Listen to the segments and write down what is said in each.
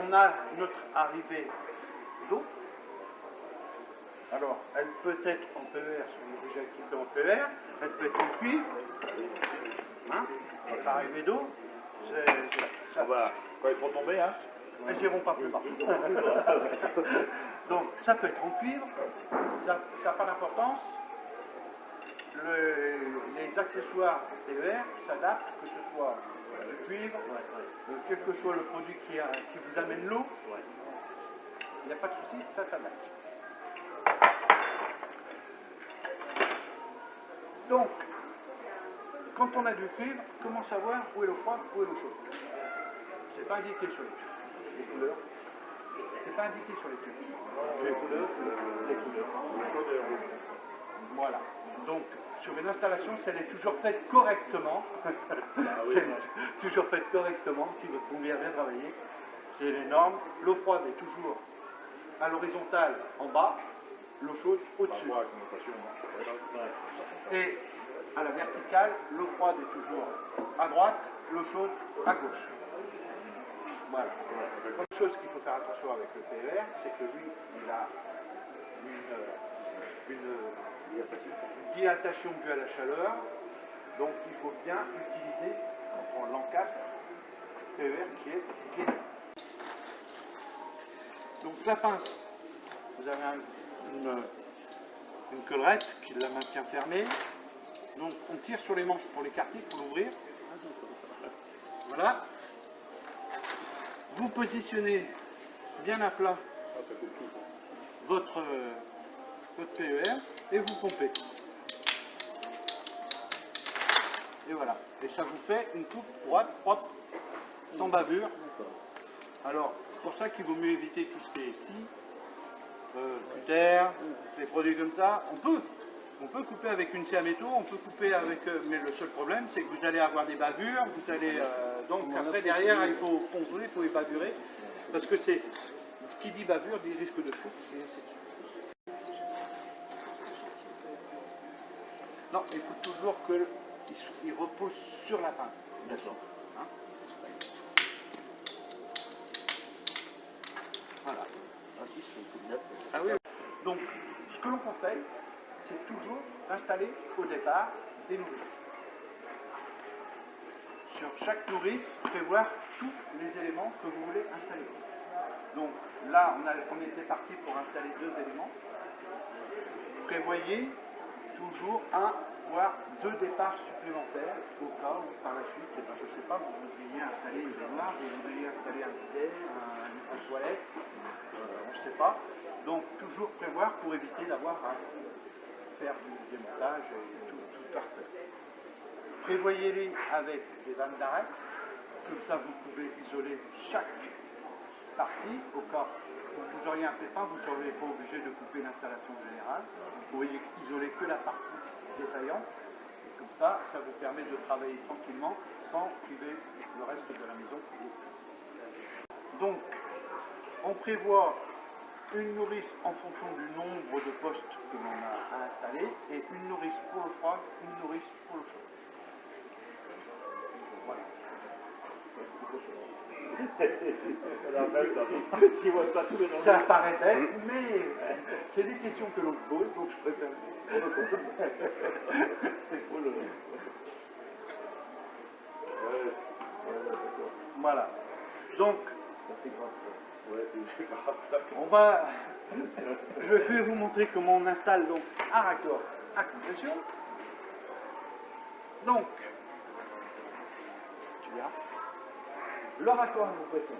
on a notre arrivée d'eau. Alors, elle peut être en PER, si on est déjà équipé en PER, elle peut être en cuivre. Hein, notre arrivée d'eau, ça va, quand ils vont tomber, hein. Elles n'iront pas plus bas. Donc, ça peut être en cuivre, ça n'a pas d'importance. Les accessoires PER s'adaptent, que ce soit le cuivre, quel que soit le produit qui vous amène l'eau, il n'y a pas de souci, ça s'adapte. Donc, quand on a du cuivre, comment savoir où est l'eau froide, où est l'eau chaude? C'est pas indiqué sur les tubes. Les couleurs. C'est pas indiqué sur les tubes. Les couleurs. Voilà. Donc, sur une installation, si elle est toujours faite correctement, toujours faite correctement, si votre plombier a bien travaillé, c'est les normes. L'eau froide est toujours à l'horizontale en bas, l'eau chaude au-dessus. Et à la verticale, l'eau froide est toujours à droite, l'eau chaude à gauche. Voilà. Une chose qu'il faut faire attention avec le PER, c'est que lui, il a une dilatation due à la chaleur, donc il faut bien utiliser, quand on l'encastre, PER qui est bien. Donc la pince, vous avez une collerette qui la maintient fermée, donc on tire sur les manches pour l'écarter, pour l'ouvrir. Voilà. Vous positionnez bien à plat votre PER et vous pompez. Et voilà. Et ça vous fait une coupe droite, propre, sans bavure. Alors, c'est pour ça qu'il vaut mieux éviter tout ce qui est scie, cutter, les produits comme ça. On peut couper avec une scie à métaux, on peut couper avec... mais le seul problème, c'est que vous allez avoir des bavures, vous allez... donc après, derrière, il faut poncer, il faut ébavurer, parce que c'est... Qui dit bavure dit risque de chute, et ainsi de suite. Non, il faut toujours qu'il repose sur la pince. D'accord. Hein? Voilà. Ah oui. Donc, ce que l'on conseille, c'est toujours d'installer au départ des nourrices. Sur chaque nourrice, prévoir tous les éléments que vous voulez installer. Donc là, on était parti pour installer 2 éléments. Prévoyez toujours 1 voire 2 départs supplémentaires au cas où par la suite, je ne sais pas, vous voudriez installer une baignoire, vous voudriez installer un bidet, une toilette, on ne sait pas. Donc toujours prévoir pour éviter d'avoir à faire du démontage et tout à refaire. Prévoyez-les avec des vannes d'arrêt, comme ça vous pouvez isoler chaque partie, au cas où vous auriez un pépin, vous ne seriez pas obligé de couper l'installation générale, vous pourriez isoler que la partie défaillante, et comme ça, ça vous permet de travailler tranquillement sans priver le reste de la maison. Donc, on prévoit une nourrice en fonction du nombre de postes que l'on a à installer, et une nourrice pour le froid, une nourrice pour le chaud. Voilà. Ça paraîtrait, mais c'est des questions que l'on pose, donc je préfère. Voilà. Donc, je vais vous montrer comment on installe donc un raccord à compression. Donc, tu verras. Le raccord à compression.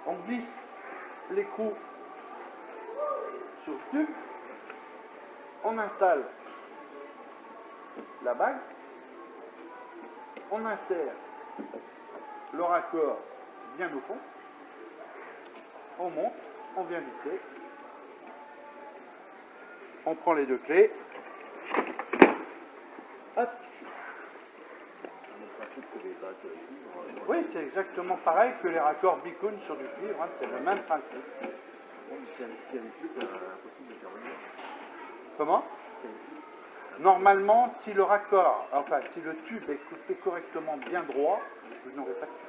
On glisse l'écrou sur le tube, on installe la bague, on insère le raccord bien au fond, on monte, on vient visser, on prend les 2 clés, hop. Oui, c'est exactement pareil que les raccords bicônes sur du cuivre, hein, c'est le même principe. Comment? Normalement, si le raccord, enfin si le tube est coupé correctement bien droit, vous n'aurez pas de tube.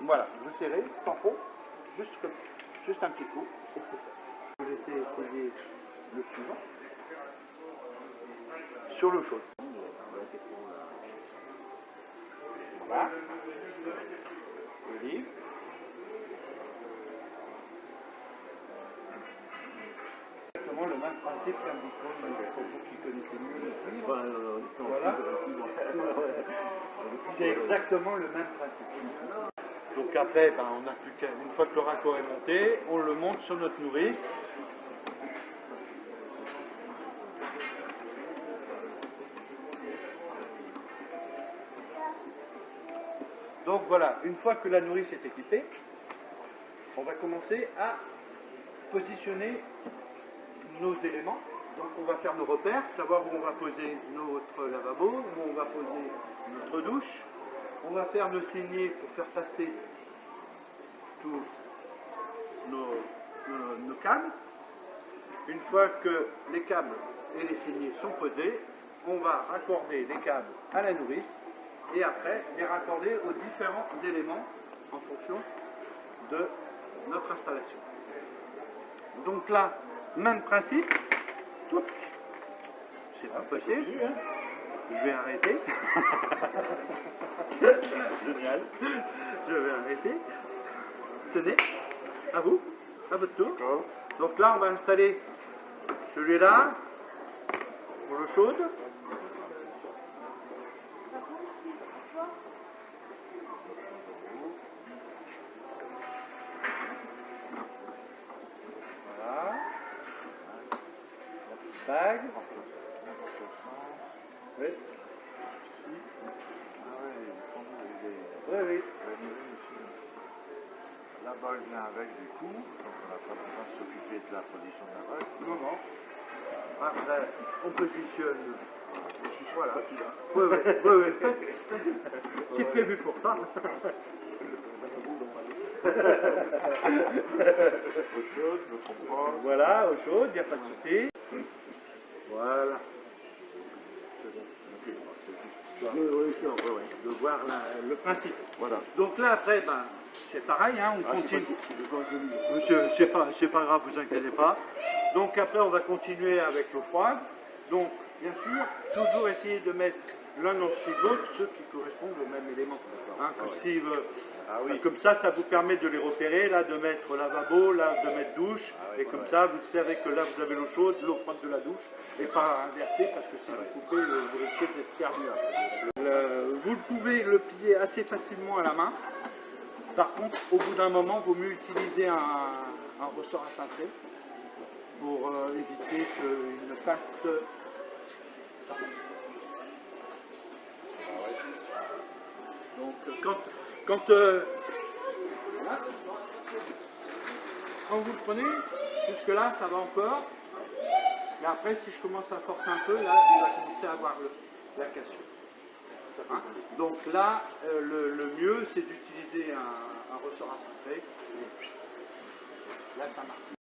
Voilà, vous serrez, sans fond, juste un petit coup. Vous laissez poser le suivant sur l'eau chaude. Voilà. Olive. Exactement le même principe qu'un bicône, pour vous qui connaissez mieux le cuivre. Voilà. C'est exactement le même principe. Donc après, ben, on a plus qu'à, une fois que le raccord est monté, on le monte sur notre nourrice. Donc voilà, une fois que la nourrice est équipée, on va commencer à positionner nos éléments. Donc on va faire nos repères, savoir où on va poser notre lavabo, où on va poser notre douche. On va faire nos saignées pour faire passer tous nos câbles. Une fois que les câbles et les saignées sont posés, on va raccorder les câbles à la nourrice et après les raccorder aux différents éléments en fonction de notre installation. Donc là, même principe. C'est pas possible. Je vais arrêter. Génial. Je vais arrêter. Tenez, à vous, à votre tour. Donc là, on va installer celui-là pour l'eau chaude. Voilà. La bague. Oui. Oui, oui. La balle vient avec du coup, donc on n'a pas besoin de s'occuper de la position de la balle. Non, non. Après, on positionne. Voilà. Oui, oui, oui, oui. C'est prévu pour ça. Eau chaude, je ne me trompe pas. Voilà, eau chaude, il n'y a pas de souci. Voilà. De voir le principe. Voilà. Donc là, après, ben, c'est pareil, hein, on continue. C'est pas grave, vous inquiétez pas. Donc après, on va continuer avec l'eau froide. Donc, bien sûr, toujours essayer de mettre l'un au-dessus de l'autre ceux qui correspondent au même élément. Hein, comme ça vous permet de les repérer, là de mettre lavabo, là de mettre douche, et comme ça vous savez que là vous avez l'eau chaude, l'eau froide de la douche, et pas inversé parce que si vous coupez, vous risquez d'être perdu. Vous pouvez le plier assez facilement à la main. Par contre, au bout d'un moment, il vaut mieux utiliser un ressort à cintrer pour éviter qu'il ne passe ça. Donc quand vous le prenez, jusque-là, ça va encore. Mais après, si je commence à forcer un peu, là, il va commencer à avoir la cassure. Hein? Donc là, le mieux, c'est d'utiliser un ressort à cintrer. Là, ça marche.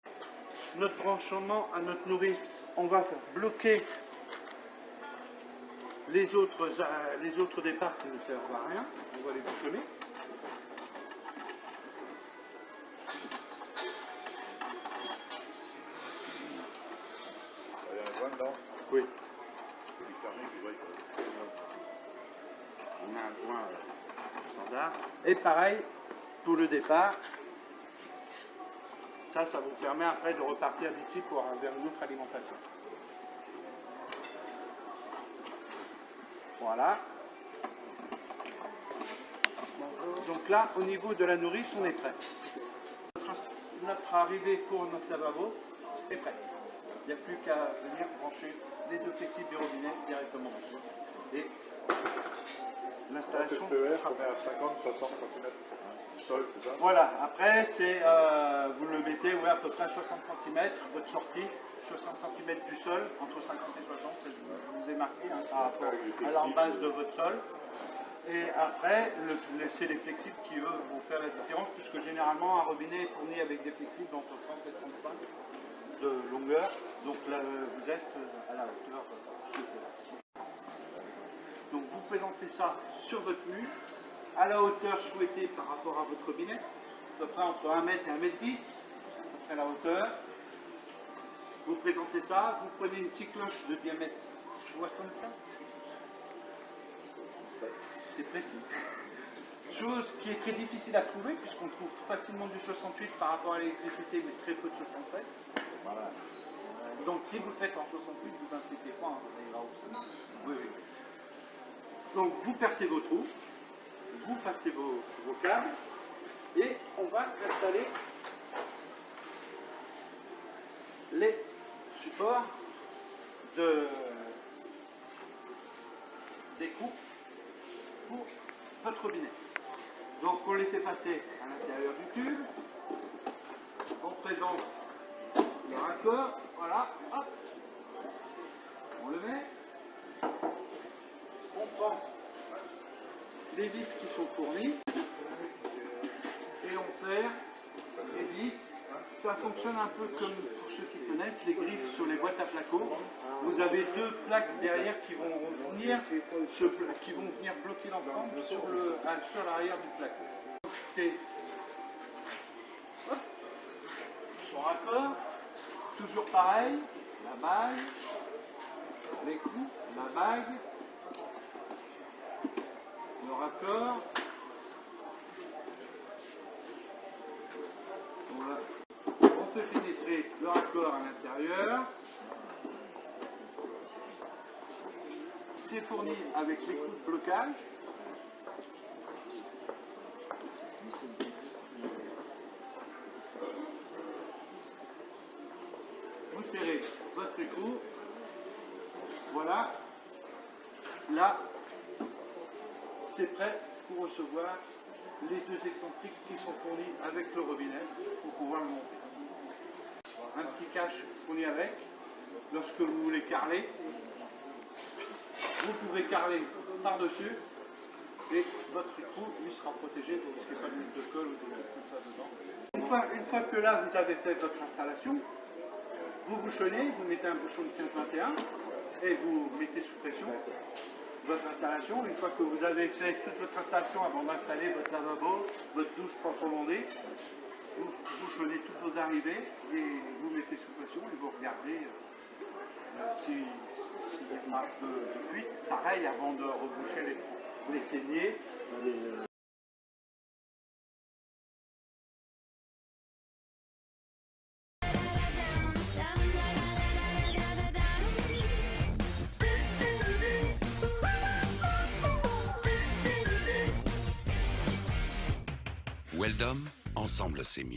Notre branchement à notre nourrice, on va bloquer les autres départs qui ne servent à rien. On va les bouchonner. Il y a un joint dedans. Oui. On a un joint standard. Et pareil, pour le départ, ça vous permet après de repartir d'ici pour vers une autre alimentation. Voilà. Donc là, au niveau de la nourrice, on est prêt. Notre arrivée pour notre lavabo est prête. Il n'y a plus qu'à venir brancher les deux flexibles du robinet directement dessus. Et l'installation sera à 50, 60 cm sol, c'est ça? Voilà, après vous le mettez à peu près 60 cm, votre sortie, 60 cm du sol, entre 50 et 60, je vous ai marqué par rapport à l'embase de votre sol. Et après, c'est les flexibles qui, eux, vont faire la différence, puisque généralement, un robinet est fourni avec des flexibles d'entre 30 et 35 de longueur. Donc là, vous êtes à la hauteur souhaitée. Donc vous présentez ça sur votre mur. à la hauteur souhaitée par rapport à votre robinet, à peu près entre 1 mètre et 1 mètre 10, à peu près la hauteur. Vous présentez ça, vous prenez une scie cloche de diamètre 65, c'est précis. Chose qui est très difficile à trouver, puisqu'on trouve facilement du 68 par rapport à l'électricité, mais très peu de 67. Voilà. Donc si vous le faites en 68, vous inquiétez pas, ça ira aussi. Oui, oui. Donc vous percez vos trous, vous passez vos câbles, et on va installer les supports des coupes pour votre robinet. Donc on les fait passer à l'intérieur du tube, on présente le raccord, voilà, hop, on le met, on prend les vis qui sont fournies et on serre les vis. Ça fonctionne un peu comme, pour ceux qui connaissent, les griffes sur les boîtes à flacons. Vous avez deux plaques derrière qui vont venir bloquer l'ensemble sur l'arrière du flacon. Et, hop, son raccord, toujours pareil, la bague, les coups, la bague, le raccord. Voilà. On fait pénétrer le raccord à l'intérieur. C'est fourni avec les coups de blocage. Vous serrez votre écrou. Voilà. Là, c'est prêt pour recevoir les deux excentriques qui sont fournis avec le robinet pour pouvoir le monter. Un petit cache fourni avec. Lorsque vous voulez carreler, vous pouvez carreler par-dessus et votre écrou lui sera protégé, vous ne risquez pas de mettre de colle ou de mettre tout ça dedans. Une fois que là vous avez fait votre installation, vous bouchonnez, vous mettez un bouchon de 15-21 et vous mettez sous pression votre installation. Une fois que vous avez fait toute votre installation avant d'installer votre lavabo, votre douche profondée, vous bouchonnez toutes vos arrivées et vous mettez sous pression et vous regardez s'il y a pas de fuite. Pareil, avant de reboucher les trous, vous les saignez. Weldom, ensemble c'est mieux.